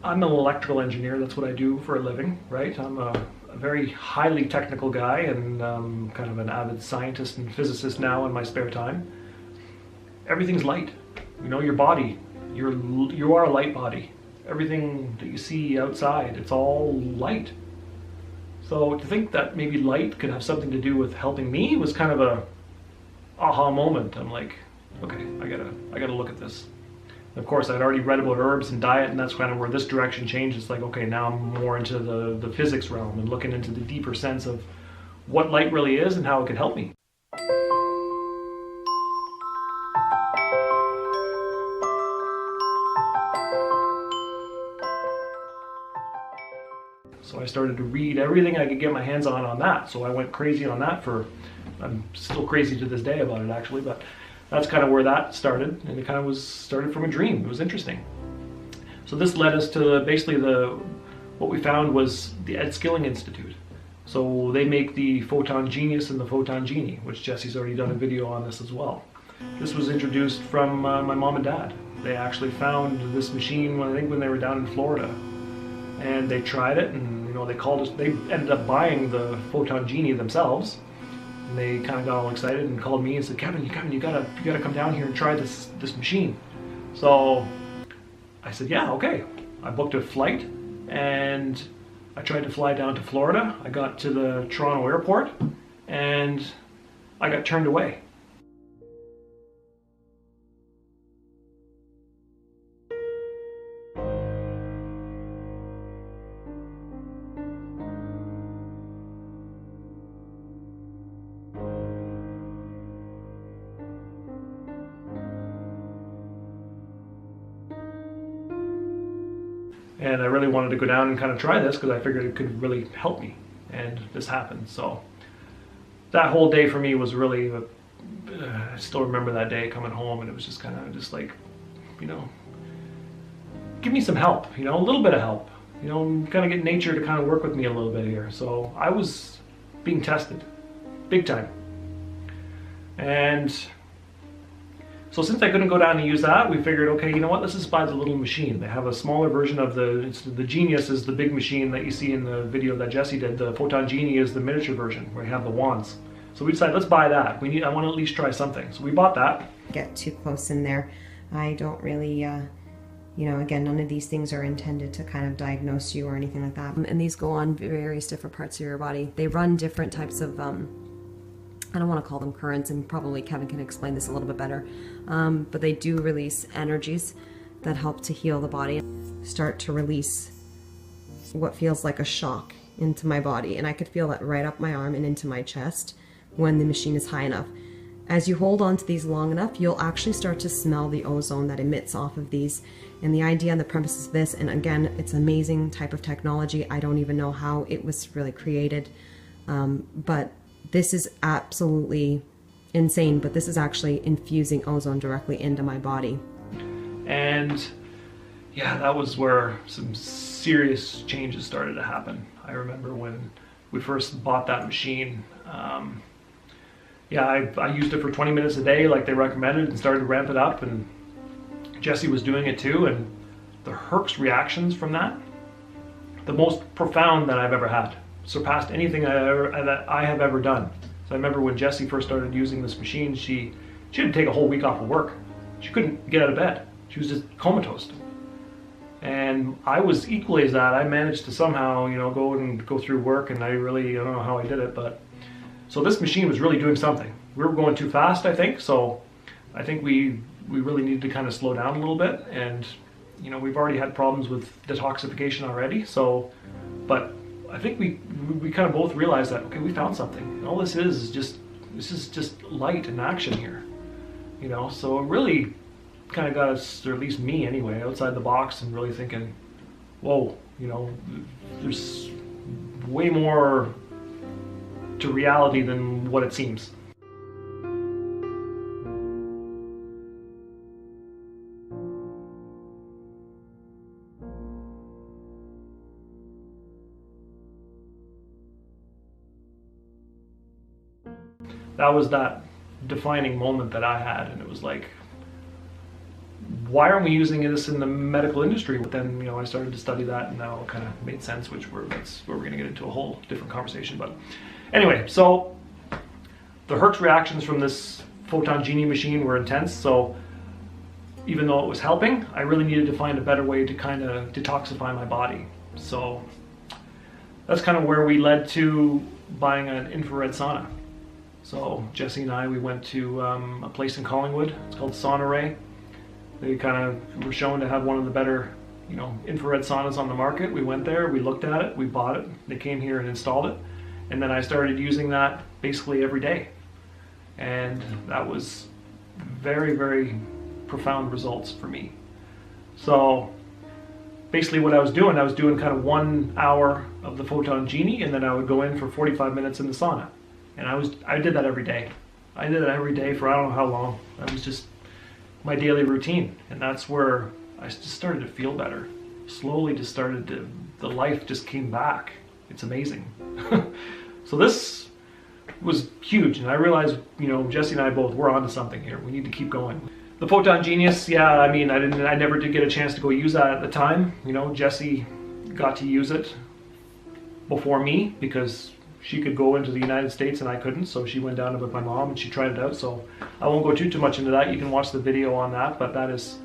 I'm an electrical engineer. That's what I do for a living, right? I'm a very highly technical guy, and kind of an avid scientist and physicist now in my spare time. Everything's light. You know, your body, you are a light body. Everything that you see outside, it's all light. So to think that maybe light could have something to do with helping me was kind of a aha moment. I'm like, okay, I gotta look at this. Of course, I'd already read about herbs and diet, and that's kind of where this direction changed. It's like, okay, now I'm more into the physics realm and looking into the deeper sense of what light really is and how it could help me. So I started to read everything I could get my hands on that. So I went crazy on that I'm still crazy to this day about it actually, but that's kind of where that started, and it kind of started from a dream. It was interesting. So this led us to basically what we found was the Ed Skilling Institute. So they make the Photon Genius and the Photon Genie, which Jesse's already done a video on this as well. This was introduced from my mom and dad. They actually found this machine I think when they were down in Florida, and they tried it, and they called us. They ended up buying the Photon Genie themselves. And they kind of got all excited and called me and said, Kevin, you gotta come down here and try this machine. So I said, yeah, okay. I booked a flight and I tried to fly down to Florida. I got to the Toronto airport and I got turned away. And I really wanted to go down and kind of try this because I figured it could really help me, and this happened. So that whole day for me was really, I still remember that day coming home, and it was just kind of just like, give me some help, a little bit of help, kind of get nature to kind of work with me a little bit here. So I was being tested big time. And so since I couldn't go down and use that, we figured, okay, let's just buy the little machine. They have a smaller version of the Genius is the big machine that you see in the video that Jesse did. The Photon Genie is the miniature version where you have the wands. So we decided, let's buy that. I want to at least try something. So we bought that. Get too close in there. I don't really, again, none of these things are intended to kind of diagnose you or anything like that. And these go on various different parts of your body. They run different types of, I don't want to call them currents, and probably Kevin can explain this a little bit better, but they do release energies that help to heal the body. Start to release what feels like a shock into my body, and I could feel that right up my arm and into my chest when the machine is high enough. As you hold on to these long enough, you'll actually start to smell the ozone that emits off of these. And the idea and the premise is this, and again, it's an amazing type of technology. I don't even know how it was really created, but this is absolutely insane, but this is actually infusing ozone directly into my body. And yeah, that was where some serious changes started to happen. I remember when we first bought that machine, I used it for 20 minutes a day like they recommended and started to ramp it up, and Jesse was doing it too, and the Herc's reactions from that, the most profound that I've ever had. Surpassed anything that I have ever done. So I remember when Jessie first started using this machine, she had to take a whole week off of work. She couldn't get out of bed. She was just comatose. And I was equally as that. I managed to somehow, go through work, and I don't know how I did it, but so this machine was really doing something. We were going too fast, I think, so I think we really needed to kind of slow down a little bit, and we've already had problems with detoxification already, but I think we kind of both realized that, okay, we found something. And all this is just light and action here, So it really kind of got us, or at least me anyway, outside the box and really thinking, whoa, there's way more to reality than what it seems. That was that defining moment that I had, and it was like, why aren't we using this in the medical industry? But then, you know, I started to study that, and now it kind of made sense, that's where we're going to get into a whole different conversation. But anyway, so the Hertz reactions from this photon genie machine were intense. So even though it was helping, I really needed to find a better way to kind of detoxify my body. So that's kind of where we led to buying an infrared sauna. So Jesse and I, we went to a place in Collingwood. It's called Sauna Ray. They kind of were shown to have one of the better, you know, infrared saunas on the market. We went there, we looked at it, we bought it. They came here and installed it. And then I started using that basically every day. And that was very, very profound results for me. So basically what I was doing kind of 1 hour of the photon genie, and then I would go in for 45 minutes in the sauna. And I did that every day. I did it every day for I don't know how long. That was just my daily routine. And that's where I just started to feel better. Slowly just started to, the life just came back. It's amazing. So this was huge. And I realized, you know, Jesse and I both, we're onto something here. We need to keep going. The Photon Genius, yeah, I mean, I never did get a chance to go use that at the time. You know, Jesse got to use it before me because she could go into the United States and I couldn't, so she went down with my mom and she tried it out. So I won't go too much into that. You can watch the video on that, but that is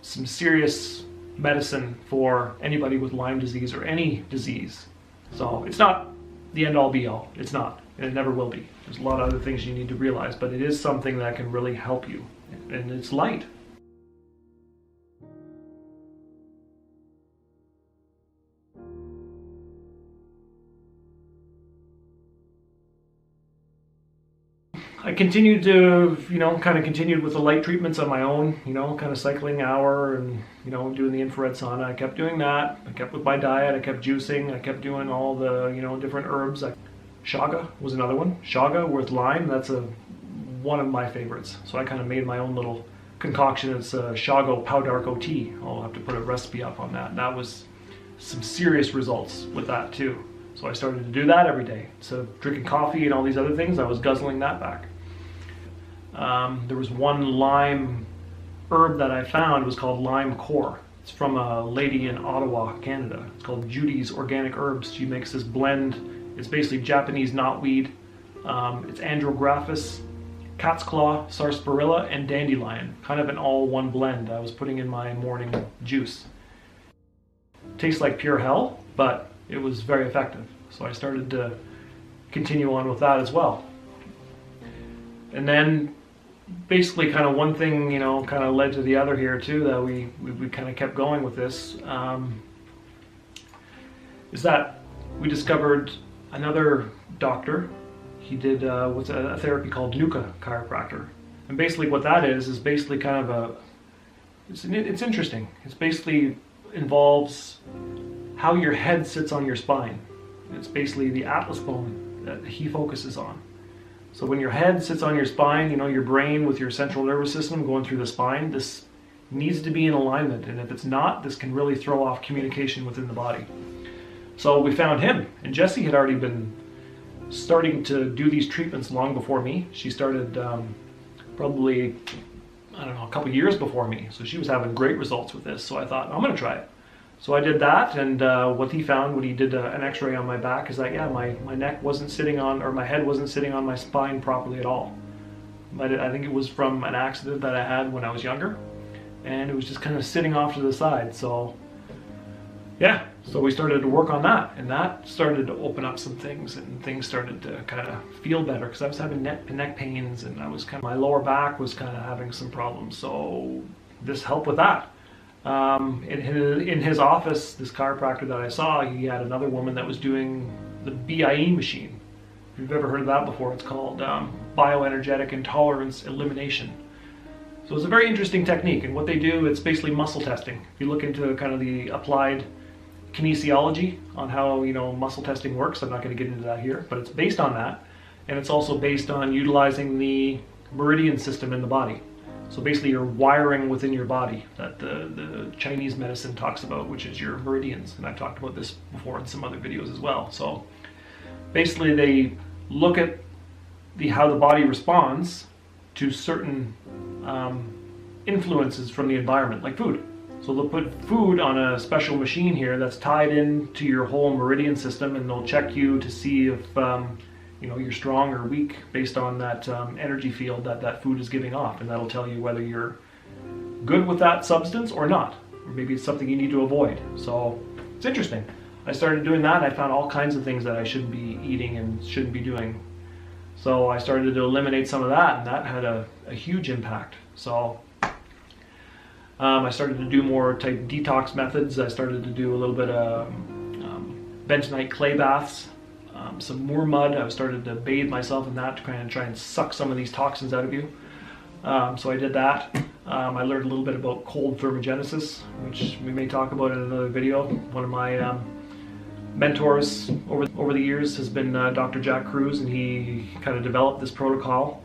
some serious medicine for anybody with Lyme disease or any disease. So it's not the end all be all. It's not, and it never will be. There's a lot of other things you need to realize, but it is something that can really help you, and it's light. I continued to, you know, kind of continued with the light treatments on my own, you know, kind of cycling hour and, you know, doing the infrared sauna. I kept doing that. I kept with my diet. I kept juicing. I kept doing all the, you know, different herbs. Chaga was another one. Chaga with Lyme, that's one of my favorites. So I kind of made my own little concoction. It's Chaga Powdarko tea. I'll have to put a recipe up on that. And that was some serious results with that too. So I started to do that every day. So drinking coffee and all these other things, I was guzzling that back. There was one Lyme herb that I found. It was called Lyme Core. It's from a lady in Ottawa, Canada. It's called Judy's Organic Herbs. She makes this blend. It's basically Japanese knotweed. It's andrographis, cat's claw, sarsaparilla, and dandelion. Kind of an all-one blend I was putting in my morning juice. Tastes like pure hell, but it was very effective. So I started to continue on with that as well. And then basically kind of one thing, you know, kind of led to the other here too, that we kind of kept going with this, is that we discovered another doctor. He did what's a therapy called Nucca chiropractor. And basically what that is basically kind of it's interesting. It's basically involves how your head sits on your spine. It's basically the atlas bone that he focuses on. So when your head sits on your spine, you know, your brain with your central nervous system going through the spine, this needs to be in alignment. And if it's not, this can really throw off communication within the body. So we found him, and Jessie had already been starting to do these treatments long before me. She started probably, I don't know, a couple years before me. So she was having great results with this. So I thought, I'm going to try it. So I did that, and what he found when he did an x-ray on my back is that, yeah, my neck wasn't sitting on, or my head wasn't sitting on my spine properly at all. But I think it was from an accident that I had when I was younger, and it was just kind of sitting off to the side. So yeah, so we started to work on that, and that started to open up some things, and things started to kind of feel better, because I was having neck pains, and I was kind of, my lower back was kind of having some problems. So this helped with that. In his office, this chiropractor that I saw, he had another woman that was doing the BIE machine. If you've ever heard of that before, it's called bioenergetic intolerance elimination. So it's a very interesting technique, and what they do, it's basically muscle testing. If you look into kind of the applied kinesiology on how, you know, muscle testing works, I'm not going to get into that here, but it's based on that, and it's also based on utilizing the meridian system in the body. So basically your wiring within your body that the Chinese medicine talks about, which is your meridians. And I've talked about this before in some other videos as well. So basically they look at how the body responds to certain influences from the environment, like food. So they'll put food on a special machine here that's tied into your whole meridian system, and they'll check you to see if you know, you're strong or weak based on that energy field that that food is giving off, and that'll tell you whether you're good with that substance or not, or maybe it's something you need to avoid. So it's interesting. I started doing that, and I found all kinds of things that I shouldn't be eating and shouldn't be doing. So I started to eliminate some of that, and that had a huge impact. So I started to do more type detox methods. I started to do a little bit of bentonite clay baths, some more mud. I started to bathe myself in that to kind of try and suck some of these toxins out of you. So I did that. I learned a little bit about cold thermogenesis, which we may talk about in another video. One of my mentors over the years has been Dr. Jack Cruz, and he kind of developed this protocol,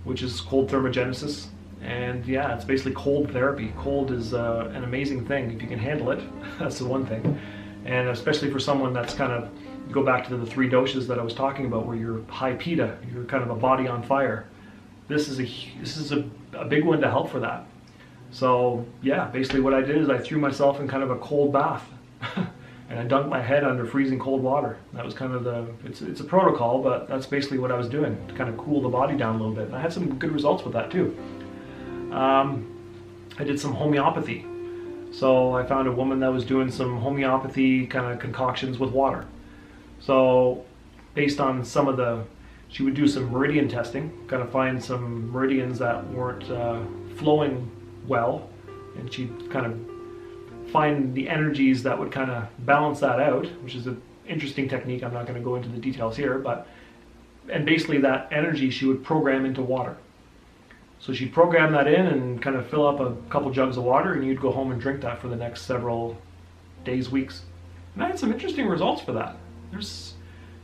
which is cold thermogenesis. And yeah, it's basically cold therapy. Cold is an amazing thing if you can handle it. That's the one thing. And especially for someone that's kind of, go back to the 3 doshes that I was talking about, where you're high PETA, you're kind of a body on fire. This is a big one to help for that. So yeah, basically what I did is I threw myself in kind of a cold bath. And I dunked my head under freezing cold water. That was kind of it's a protocol, but that's basically what I was doing to kind of cool the body down a little bit. And I had some good results with that too. I did some homeopathy. So I found a woman that was doing some homeopathy kind of concoctions with water. So based on some of she would do some meridian testing, kind of find some meridians that weren't flowing well, and she'd kind of find the energies that would kind of balance that out, which is an interesting technique. I'm not going to go into the details here, and basically that energy she would program into water. So she'd program that in and kind of fill up a couple jugs of water, and you'd go home and drink that for the next several days, weeks. And I had some interesting results for that. There's,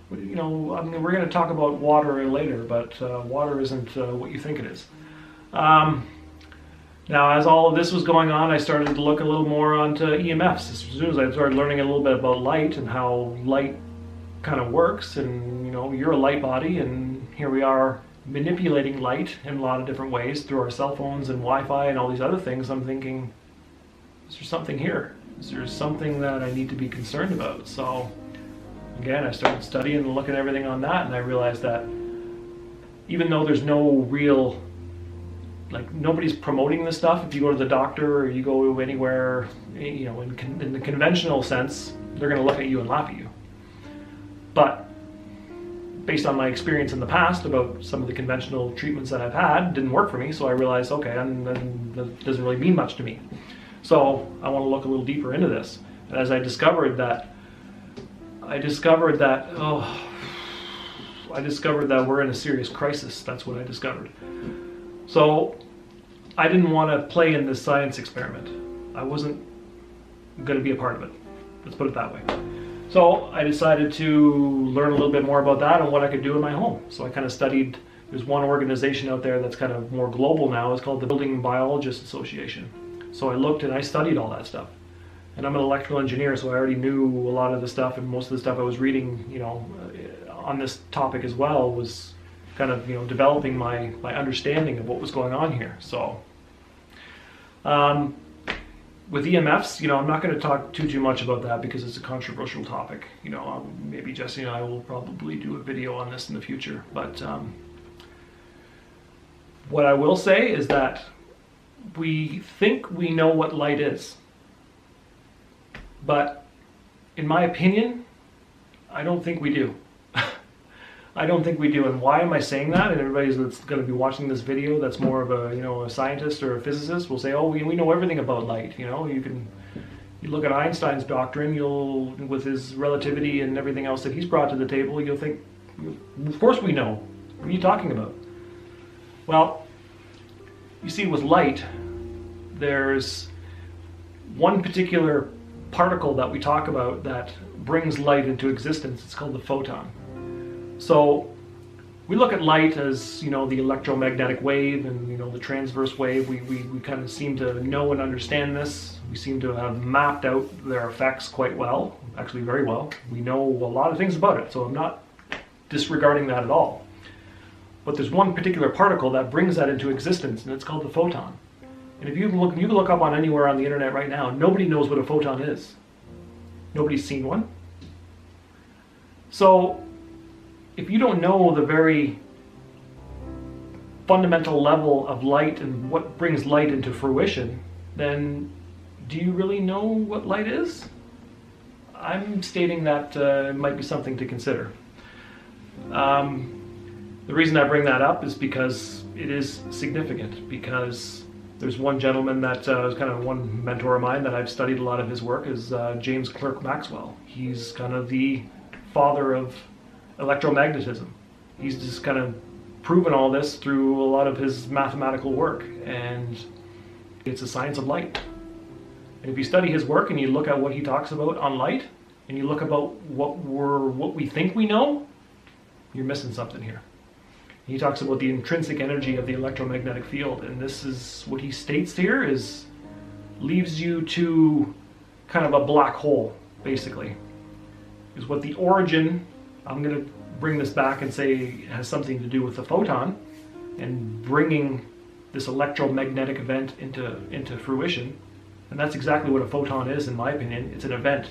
you know, I mean, we're going to talk about water later, but water isn't what you think it is. Now, as all of this was going on, I started to look a little more onto EMFs. As soon as I started learning a little bit about light and how light kind of works, and you know, you're a light body, and here we are manipulating light in a lot of different ways through our cell phones and Wi-Fi and all these other things. I'm thinking, is there something here? Is there something that I need to be concerned about? So again, I started studying and looking at everything on that, and I realized that even though there's no real, like, nobody's promoting this stuff, if you go to the doctor or you go anywhere, you know, in the conventional sense, they're going to look at you and laugh at you. But based on my experience in the past about some of the conventional treatments that I've had, didn't work for me, so I realized, okay, that doesn't really mean much to me. So I want to look a little deeper into this. And as I discovered that we're in a serious crisis. That's what I discovered. So I didn't want to play in this science experiment. I wasn't going to be a part of it. Let's put it that way. So I decided to learn a little bit more about that and what I could do in my home. So I kind of studied, there's one organization out there that's kind of more global now. It's called the Building Biologists Association. So I looked and I studied all that stuff. And I'm an electrical engineer, so I already knew a lot of the stuff, and most of the stuff I was reading, you know, on this topic as well was kind of, you know, developing my understanding of what was going on here. So with EMFs, you know, I'm not going to talk too much about that because it's a controversial topic. You know, maybe Jesse and I will probably do a video on this in the future. But what I will say is that we think we know what light is. But in my opinion, I don't think we do. I don't think we do. And why am I saying that? And everybody that's going to be watching this video that's more of a, you know, a scientist or a physicist will say, oh, we know everything about light. You know, you look at Einstein's doctrine, with his relativity and everything else that he's brought to the table, you'll think, of course we know. What are you talking about? Well, you see, with light, there's one particular particle that we talk about that brings light into existence. It's called the photon. So we look at light as, you know, the electromagnetic wave and, you know, the transverse wave. We kind of seem to know and understand this. We seem to have mapped out their effects quite well, actually very well. We know a lot of things about it, so I'm not disregarding that at all. But there's one particular particle that brings that into existence, and it's called the photon. And if you look up on anywhere on the internet right now, nobody knows what a photon is. Nobody's seen one. So if you don't know the very fundamental level of light and what brings light into fruition, then do you really know what light is? I'm stating that it might be something to consider. The reason I bring that up is because it is significant, because there's one gentleman that is kind of one mentor of mine that I've studied a lot of his work, is James Clerk Maxwell. He's kind of the father of electromagnetism. He's just kind of proven all this through a lot of his mathematical work, and it's a science of light. And if you study his work and you look at what he talks about on light, and you look about what we think we know, you're missing something here. He talks about the intrinsic energy of the electromagnetic field, and this is what he states here is leaves you to kind of a black hole, basically. Is what the origin, I'm going to bring this back and say has something to do with the photon and bringing this electromagnetic event into fruition. And that's exactly what a photon is, in my opinion. It's an event.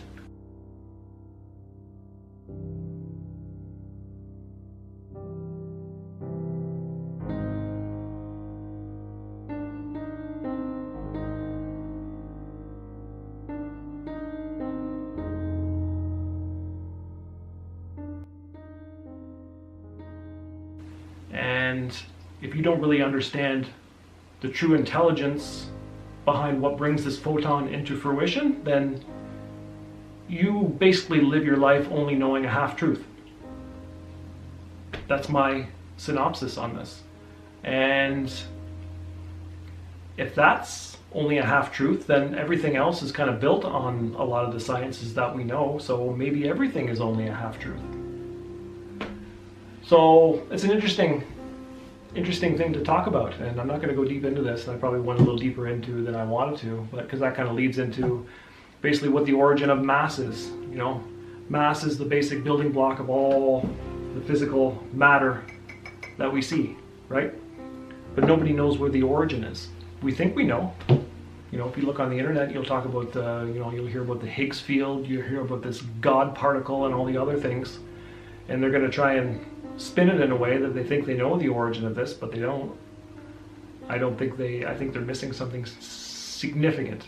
And if you don't really understand the true intelligence behind what brings this photon into fruition, then you basically live your life only knowing a half-truth. That's my synopsis on this. And if that's only a half-truth, then everything else is kind of built on a lot of the sciences that we know, so maybe everything is only a half-truth. So it's an interesting thing to talk about, and I'm not going to go deep into this, and I probably went a little deeper into than I wanted to, but because that kind of leads into basically what the origin of mass is. You know, mass is the basic building block of all the physical matter that we see, right? But nobody knows where the origin is. We think we know. You know, if you look on the internet, you'll talk about you'll hear about the Higgs field, you'll hear about this God particle and all the other things, and they're going to try and spin it in a way that they think they know the origin of this, but they don't. I think they're missing something significant.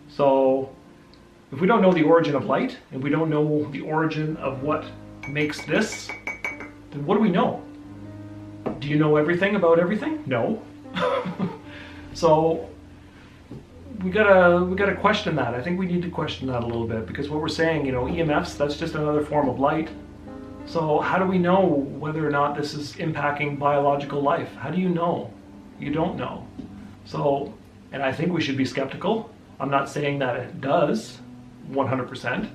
So if we don't know the origin of light, and we don't know the origin of what makes this, then what do we know? Do you know everything about everything? No. So we gotta question that. I think we need to question that a little bit, because what we're saying, you know, EMFs, that's just another form of light. So how do we know whether or not this is impacting biological life? How do you know? You don't know. So, and I think we should be skeptical. I'm not saying that it does 100%.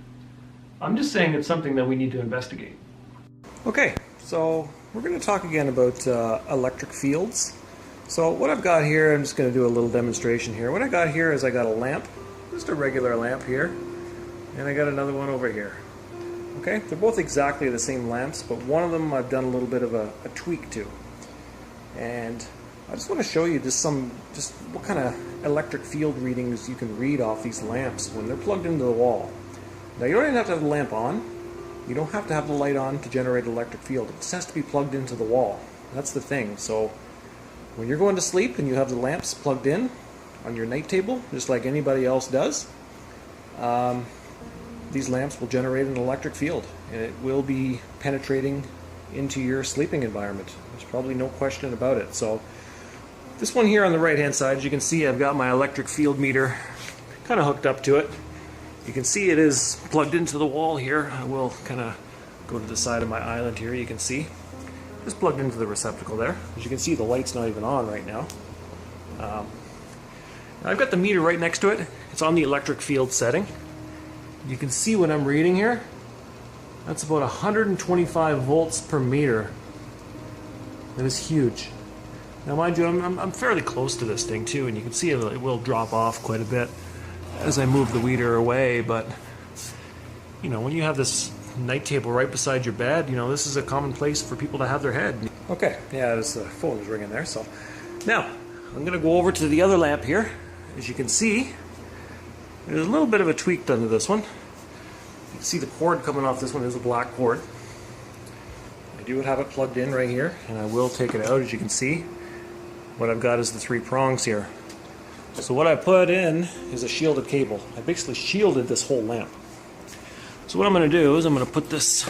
I'm just saying it's something that we need to investigate. Okay, so we're going to talk again about electric fields. So what I've got here, I'm just going to do a little demonstration here. What I got here is I got a lamp, just a regular lamp here, and I got another one over here. Okay, they're both exactly the same lamps, but one of them I've done a little bit of a tweak to. And I just want to show you just what kind of electric field readings you can read off these lamps when they're plugged into the wall. Now you don't even have to have the lamp on. You don't have to have the light on to generate an electric field. It just has to be plugged into the wall. That's the thing. So when you're going to sleep and you have the lamps plugged in on your night table, just like anybody else does, these lamps will generate an electric field, and it will be penetrating into your sleeping environment. There's probably no question about it. So this one here on the right hand side, as you can see, I've got my electric field meter kind of hooked up to it. You can see it is plugged into the wall here. I will kind of go to the side of my island here. You can see it's plugged into the receptacle there. As you can see, the light's not even on right now. I've got the meter right next to it. It's on the electric field setting. You can see what I'm reading here. That's about 125 volts per meter. That is huge. Now mind you, I'm fairly close to this thing too, and you can see it will drop off quite a bit as I move the meter away, but you know, when you have this night table right beside your bed, you know, this is a common place for people to have their head. Okay, yeah, the phone is ringing there. So now I'm going to go over to the other lamp here. As you can see, there's a little bit of a tweak done to this one. You can see the cord coming off this one is a black cord. I do have it plugged in right here, and I will take it out. As you can see, what I've got is the 3 prongs here. So what I put in is a shielded cable. I basically shielded this whole lamp. So what I'm going to do is I'm going to put this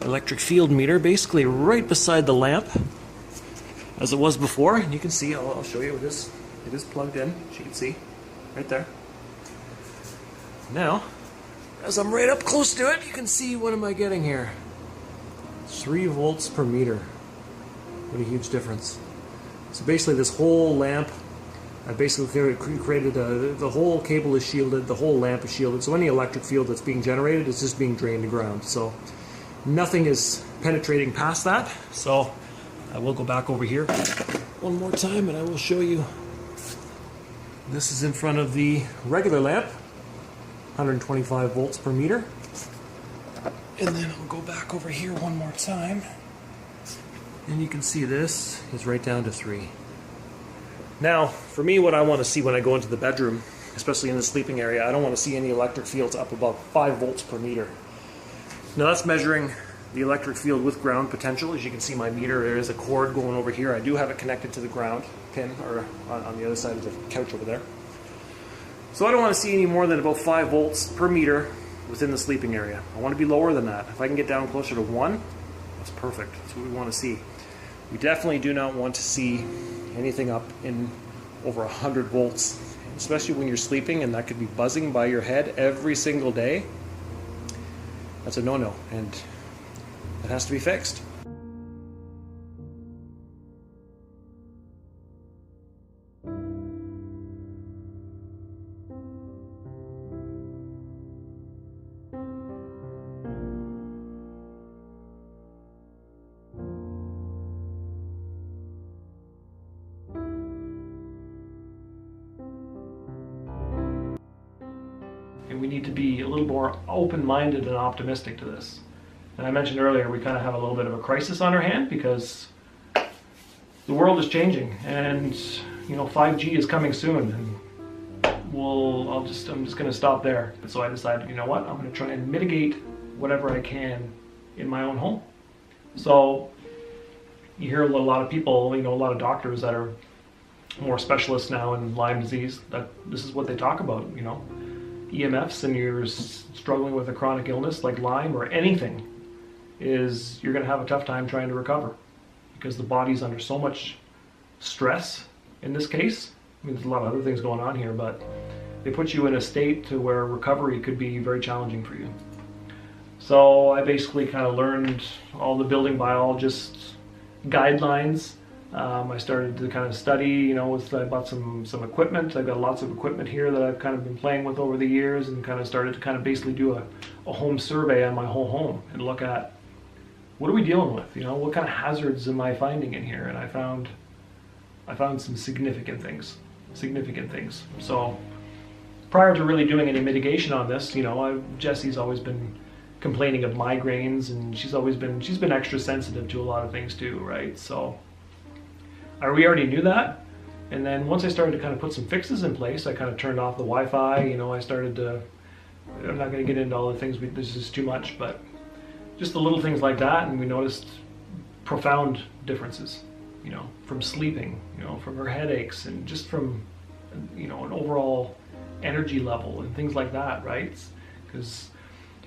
electric field meter basically right beside the lamp as it was before. And you can see, I'll show you, it is plugged in, as you can see, right there. Now, as I'm right up close to it, you can see, what am I getting here? 3 volts per meter. What a huge difference. So basically this whole lamp, I basically created the whole cable is shielded, the whole lamp is shielded, so any electric field that's being generated is just being drained to ground. So nothing is penetrating past that. So I will go back over here one more time and I will show you. This is in front of the regular lamp, 125 volts per meter. And then I'll go back over here one more time. And you can see this is right down to 3. Now, for me, what I want to see when I go into the bedroom, especially in the sleeping area, I don't want to see any electric fields up above 5 volts per meter. Now that's measuring the electric field with ground potential. As you can see my meter, there is a cord going over here. I do have it connected to the ground pin, or on the other side of the couch over there. So I don't want to see any more than about 5 volts per meter within the sleeping area. I want to be lower than that. If I can get down closer to 1, that's perfect. That's what we want to see. We definitely do not want to see anything up in over 100 volts, especially when you're sleeping and that could be buzzing by your head every single day. That's a no-no, and it has to be fixed. And we need to be a little more open-minded and optimistic to this. And I mentioned earlier, we kind of have a little bit of a crisis on our hand because the world is changing, and 5G is coming soon, and I'm just going to stop there. And so I decided, you know what, I'm going to try and mitigate whatever I can in my own home. So you hear a lot of people, a lot of doctors that are more specialists now in Lyme disease, that this is what they talk about, EMFs, and you're struggling with a chronic illness like Lyme or anything, you're going to have a tough time trying to recover because the body's under so much stress in this case. There's a lot of other things going on here, but they put you in a state to where recovery could be very challenging for you. So I basically kind of learned all the building biologist guidelines. I started to kind of study, I bought some equipment. I've got lots of equipment here that I've kind of been playing with over the years, and kind of started to kind of basically do a home survey on my whole home and look at what are we dealing with, what kind of hazards am I finding in here? And I found some significant things. So prior to really doing any mitigation on this, Jesse's always been complaining of migraines, and she's been extra sensitive to a lot of things too, right? So we already knew that, and then once I started to kind of put some fixes in place, I kind of turned off the Wi-Fi. I started to, I'm not going to get into all the things, this is too much, but just the little things like that, and we noticed profound differences, from sleeping, from her headaches, and just from, an overall energy level and things like that, right? Because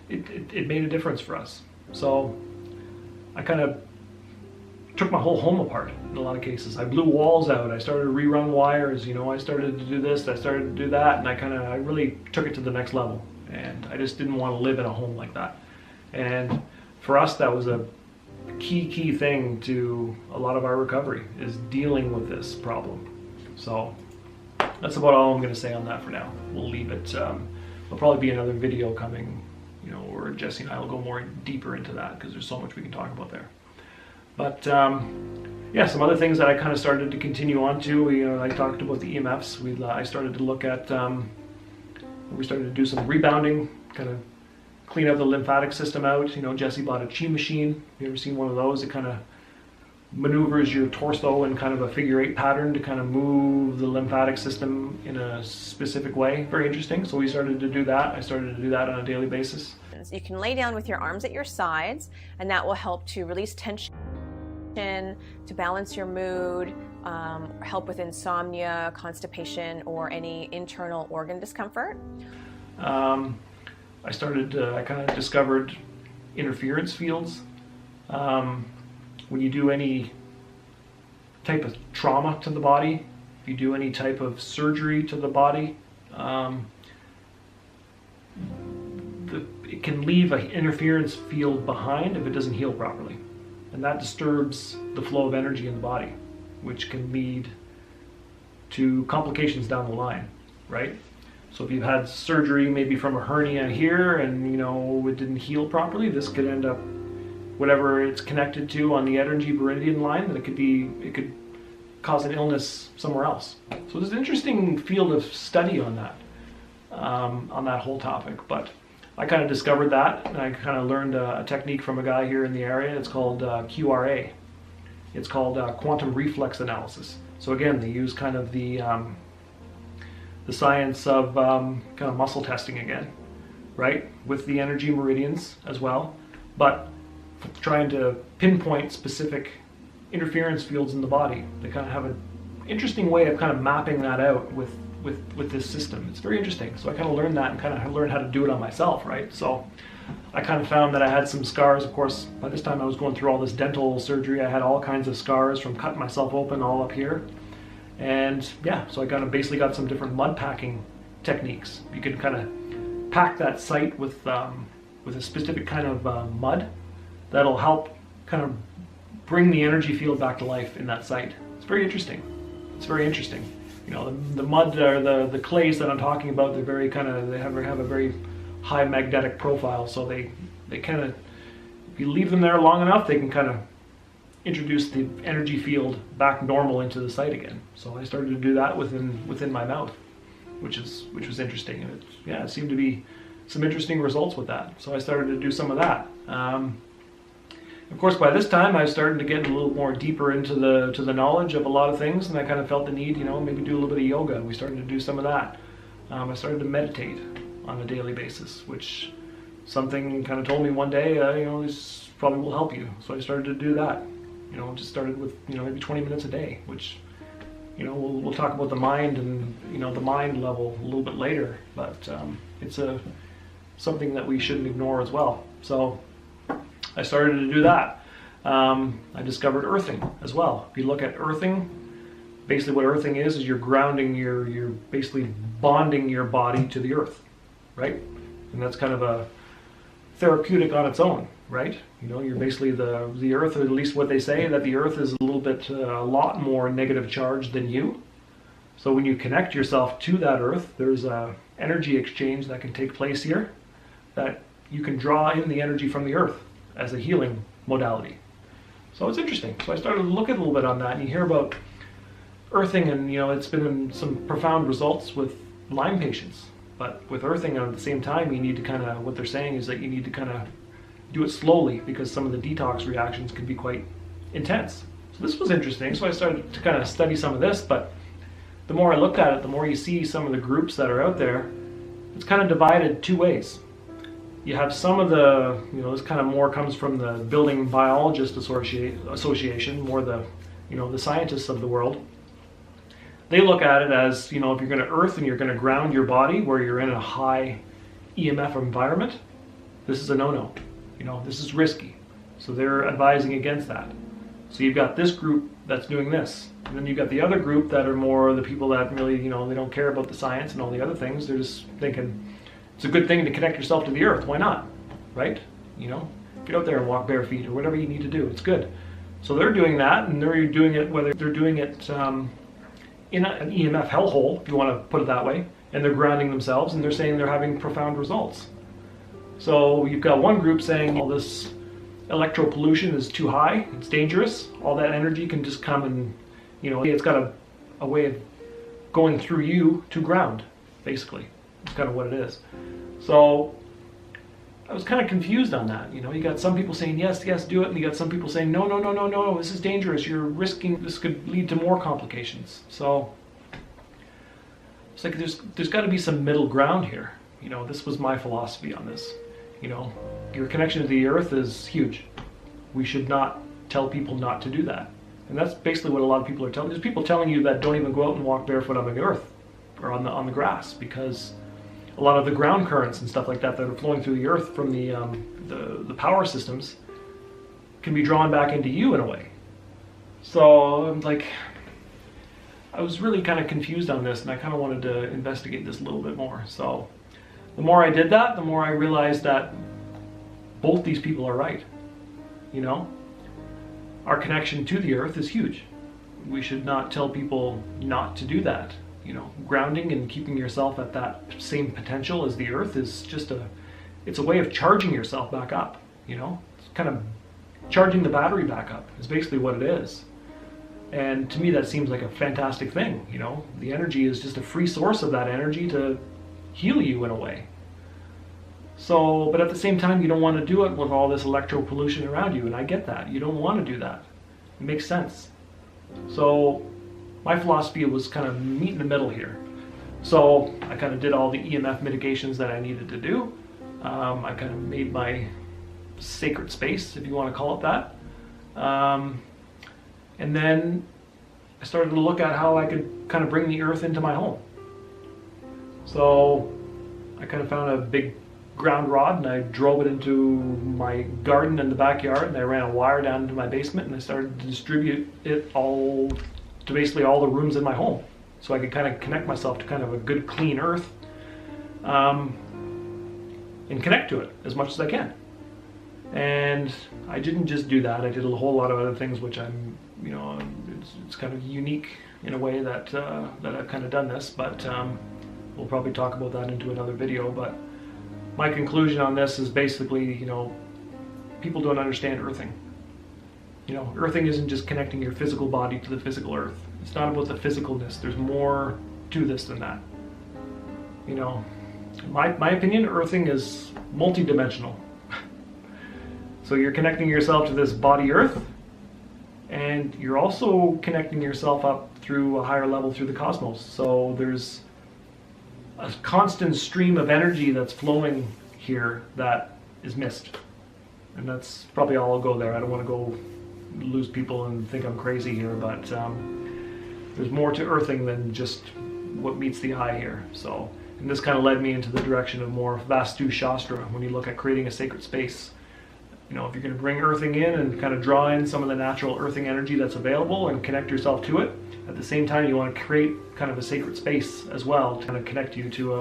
it made a difference for us. So I kind of took my whole home apart in a lot of cases. I blew walls out. I started to rerun wires. I started to do this. I started to do that, and I really took it to the next level. And I just didn't want to live in a home like that. And for us, that was a key thing to a lot of our recovery, is dealing with this problem. So that's about all I'm going to say on that for now. We'll leave it. There'll probably be another video coming, where Jesse and I will go more deeper into that, because there's so much we can talk about there. But yeah, some other things that I kind of started to continue on to, I talked about the EMFs. I started to look at, we started to do some rebounding, kind of clean up the lymphatic system out. Jesse bought a chi machine. Have you ever seen one of those? It kind of maneuvers your torso in kind of a figure-8 pattern to kind of move the lymphatic system in a specific way. Very interesting. So we started to do that. I started to do that on a daily basis. You can lay down with your arms at your sides, and that will help to release tension, to balance your mood, help with insomnia, constipation, or any internal organ discomfort. I kind of discovered interference fields. When you do any type of trauma to the body, if you do any type of surgery to the body, it can leave an interference field behind if it doesn't heal properly. And that disturbs the flow of energy in the body, which can lead to complications down the line, right? So if you've had surgery maybe from a hernia here and it didn't heal properly, this could end up, whatever it's connected to on the energy meridian line, that it could cause an illness somewhere else. So there's an interesting field of study on that whole topic. But I kind of discovered that, and I kind of learned a technique from a guy here in the area. It's called QRA. It's called quantum reflex analysis. So again, they use kind of the science of kind of muscle testing again, right? With the energy meridians as well, but trying to pinpoint specific interference fields in the body. They kind of have an interesting way of kind of mapping that out with this system. It's very interesting. So I kind of learned that and kind of learned how to do it on myself, right? So I kind of found that I had some scars. Of course, by this time I was going through all this dental surgery. I had all kinds of scars from cutting myself open all up here. And yeah, so I kind of basically got some different mud packing techniques. You can kind of pack that site with a specific kind of mud that'll help kind of bring the energy field back to life in that site. It's very interesting. It's very interesting. The mud or the clays that I'm talking about, they're very they have a very high magnetic profile. So they kind of, if you leave them there long enough, they can kind of introduce the energy field back normal into the site again. So I started to do that within my mouth, which was interesting. And it seemed to be some interesting results with that. So I started to do some of that. Of course, by this time, I was starting to get a little more deeper into the knowledge of a lot of things, and I kind of felt the need, maybe do a little bit of yoga. We started to do some of that. I started to meditate on a daily basis, which something kind of told me one day, this probably will help you. So I started to do that. Just started with maybe 20 minutes a day, which we'll talk about the mind and the mind level a little bit later, but it's something that we shouldn't ignore as well. So I started to do that. I discovered earthing as well. If you look at earthing, basically what earthing is you're grounding, you're basically bonding your body to the earth, right? And that's kind of a therapeutic on its own, right? You're basically the earth, or at least what they say, that the earth is a lot more negative charged than you. So when you connect yourself to that earth, there's a energy exchange that can take place here, that you can draw in the energy from the earth as a healing modality. So it's interesting. So I started to look at a little bit on that, and you hear about earthing, and it's been some profound results with Lyme patients. But with earthing at the same time, you need to what they're saying is that you need to do it slowly, because some of the detox reactions can be quite intense. So this was interesting. So I started to study some of this, but the more I looked at it, the more you see some of the groups that are out there, it's kind of divided two ways. You have some of the, this kind of more comes from the Building Biologist Association, more the scientists of the world. They look at it as, if you're going to earth and you're going to ground your body where you're in a high EMF environment, this is a no-no. This is risky. So they're advising against that. So you've got this group that's doing this. And then you've got the other group that are more the people that really, they don't care about the science and all the other things. They're just thinking, it's a good thing to connect yourself to the earth. Why not? Right? Get out there and walk bare feet or whatever you need to do. It's good. So they're doing that, and they're doing it, whether they're doing it in an EMF hellhole, if you want to put it that way, and they're grounding themselves, and they're saying they're having profound results. So you've got one group saying all this electro pollution is too high, it's dangerous, all that energy can just come and, it's got a way of going through you to ground, basically. It's kind of what it is. So I was kind of confused on that. You know, you got some people saying, yes, yes, do it. And you got some people saying, no, no, no, no, no, this is dangerous. You're risking, this could lead to more complications. So it's like there's got to be some middle ground here. You know, this was my philosophy on this. You know, your connection to the earth is huge. We should not tell people not to do that. And that's basically what a lot of people are telling. There's people telling you that don't even go out and walk barefoot on the earth or on the grass, because a lot of the ground currents and stuff like that that are flowing through the earth from the power systems can be drawn back into you in a way. So I'm like, I was really kind of confused on this, and I kind of wanted to investigate this a little bit more. So the more I did that, the more I realized that both these people are right. You know, our connection to the earth is huge. We should not tell people not to do that. You know, grounding and keeping yourself at that same potential as the earth is just it's a way of charging yourself back up. You know, it's kind of charging the battery back up is basically what it is. And to me, that seems like a fantastic thing. You know, the energy is just a free source of that energy to heal you in a way. So, but at the same time, you don't want to do it with all this electro pollution around you, and I get that. You don't want to do that. It makes sense. So my philosophy was kind of meet in the middle here. So I kind of did all the EMF mitigations that I needed to do. I kind of made my sacred space, if you want to call it that. And then I started to look at how I could kind of bring the earth into my home. So I kind of found a big ground rod and I drove it into my garden in the backyard, and I ran a wire down into my basement, and I started to distribute it all to basically all the rooms in my home, so I could kind of connect myself to kind of a good clean earth, and connect to it as much as I can. And I didn't just do that, I did a whole lot of other things, which I'm, you know, it's kind of unique in a way that that I've kind of done this, but we'll probably talk about that into another video. But my conclusion on this is basically, you know, people don't understand earthing. You know, earthing isn't just connecting your physical body to the physical earth. It's not about the physicalness. There's more to this than that. You know, in my opinion, earthing is multidimensional. So you're connecting yourself to this body earth, and you're also connecting yourself up through a higher level through the cosmos. So there's a constant stream of energy that's flowing here that is missed. And that's probably all I'll go there. I don't want to go lose people and think I'm crazy here, but there's more to earthing than just what meets the eye here. So, and this kind of led me into the direction of more Vastu Shastra when you look at creating a sacred space. You know, if you're going to bring earthing in and kind of draw in some of the natural earthing energy that's available and connect yourself to it, at the same time you want to create kind of a sacred space as well to kind of connect you to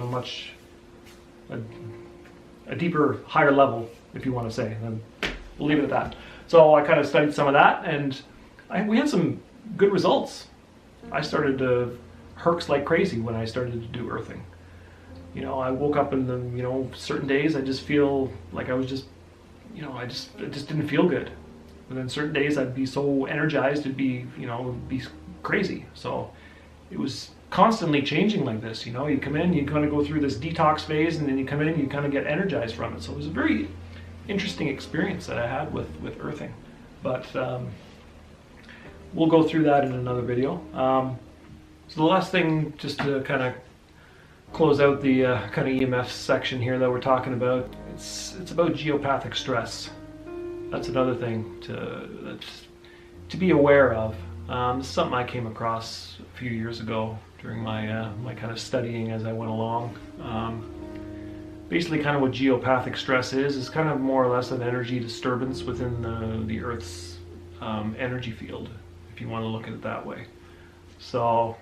a deeper, higher level, if you want to say. And we'll leave it at that. So I kind of studied some of that, and we had some good results. I started to herx like crazy when I started to do earthing. You know, I woke up in the, you know, certain days I just feel like I was just, you know, I just didn't feel good. And then certain days I'd be so energized, it'd be, you know, it'd be crazy. So it was constantly changing like this. You know, you come in, you kind of go through this detox phase, and then you come in and you kind of get energized from it. So it was a very interesting experience that I had with earthing. But we'll go through that in another video. So the last thing, just to kind of close out the kind of EMF section here that we're talking about, it's about geopathic stress. That's another thing to be aware of. This is something I came across a few years ago during my my kind of studying as I went along. Basically, kind of what geopathic stress is kind of more or less an energy disturbance within the Earth's energy field, if you want to look at it that way. So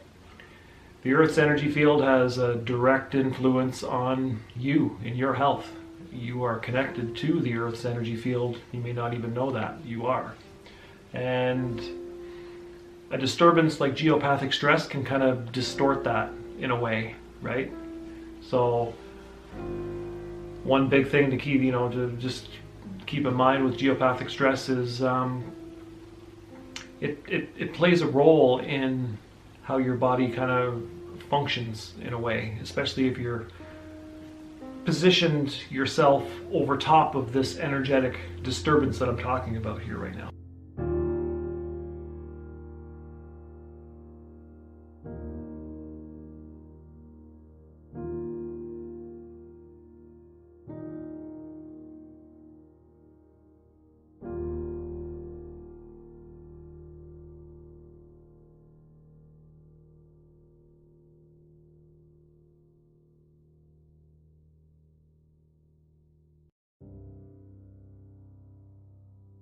the Earth's energy field has a direct influence on you in your health. You are connected to the Earth's energy field. You may not even know that you are. And a disturbance like geopathic stress can kind of distort that in a way, right? So one big thing to keep, you know, to just keep in mind with geopathic stress is it plays a role in how your body kind of functions in a way, especially if you're positioned yourself over top of this energetic disturbance that I'm talking about here right now.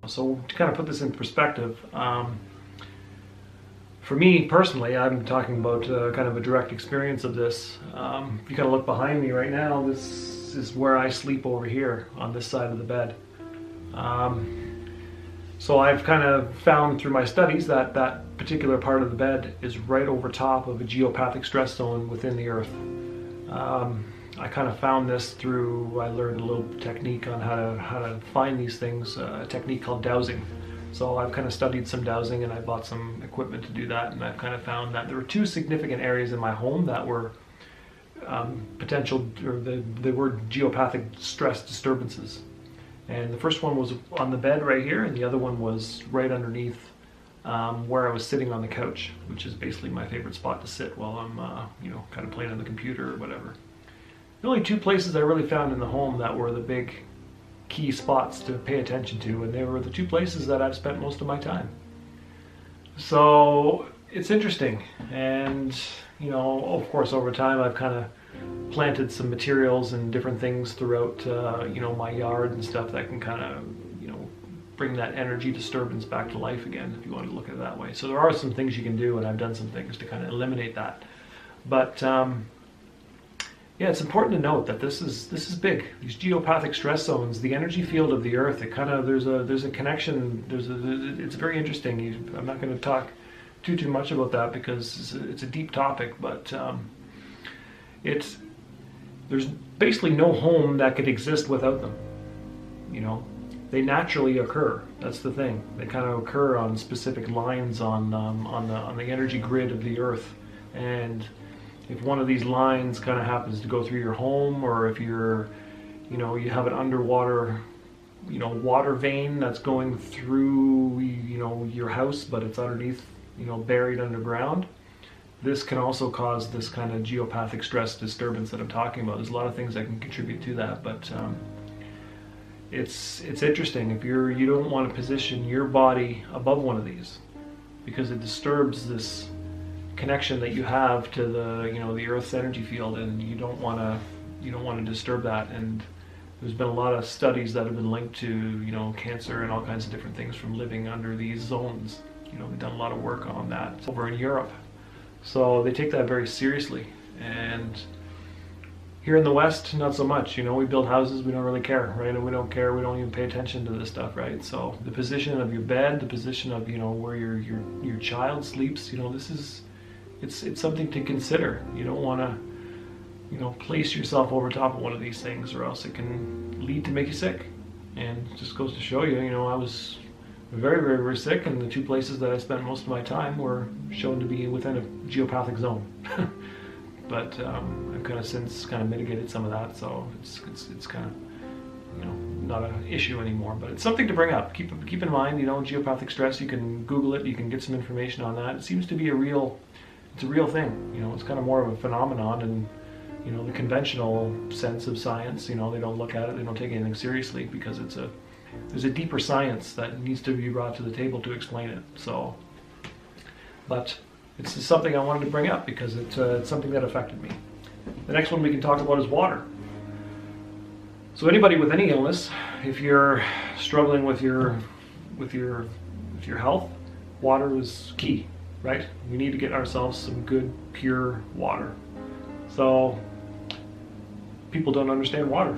So to kind of put this in perspective, for me personally, I'm talking about kind of a direct experience of this. If you kind of look behind me right now, this is where I sleep over here on this side of the bed. So I've kind of found through my studies that that particular part of the bed is right over top of a geopathic stress zone within the earth. I kind of found this through, I learned a little technique on how to find these things, a technique called dowsing. So I've kind of studied some dowsing, and I bought some equipment to do that, and I've kind of found that there were two significant areas in my home that were potential, or they were geopathic stress disturbances. And the first one was on the bed right here, and the other one was right underneath where I was sitting on the couch, which is basically my favorite spot to sit while I'm kind of playing on the computer or whatever. The only two places I really found in the home that were the big key spots to pay attention to, and they were the two places that I've spent most of my time. So it's interesting, and of course over time I've kind of planted some materials and different things throughout my yard and stuff that can kind of bring that energy disturbance back to life again, if you want to look at it that way. So there are some things you can do, and I've done some things to kind of eliminate that. But yeah, it's important to note that this is big. These geopathic stress zones, the energy field of the earth, it kind of there's a connection. It's very interesting. I'm not going to talk too much about that because it's a deep topic, but there's basically no home that could exist without them. They naturally occur. That's the thing. They kind of occur on specific lines on the energy grid of the earth, and if one of these lines kind of happens to go through your home, or if you have an underwater, water vein that's going through, your house, but it's underneath, buried underground, this can also cause this kind of geopathic stress disturbance that I'm talking about. There's a lot of things that can contribute to that, but it's interesting. If you don't want to position your body above one of these, because it disturbs this connection that you have to the Earth's energy field, and you don't want to disturb that. And there's been a lot of studies that have been linked to cancer and all kinds of different things from living under these zones. They've done a lot of work on that over in Europe, so they take that very seriously. And here in the West, not so much. We build houses, we don't really care, right? We don't care, we don't even pay attention to this stuff, right? So the position of your bed, the position of where your child sleeps, it's something to consider. You don't want to place yourself over top of one of these things, or else it can lead to make you sick. And it just goes to show you, I was very, very, very sick, and the two places that I spent most of my time were shown to be within a geopathic zone. But I've kind of since mitigated some of that, so it's kind of not an issue anymore. But it's something to bring up. Keep in mind, geopathic stress. You can Google it. You can get some information on that. It seems to be a real thing. It's kind of more of a phenomenon, and the conventional sense of science, they don't look at it, they don't take anything seriously, because there's a deeper science that needs to be brought to the table to explain it. So, but it's just something I wanted to bring up because it's something that affected me. The next one we can talk about is water. So anybody with any illness, if you're struggling with your health, water is key, right? We need to get ourselves some good, pure water. So people don't understand water.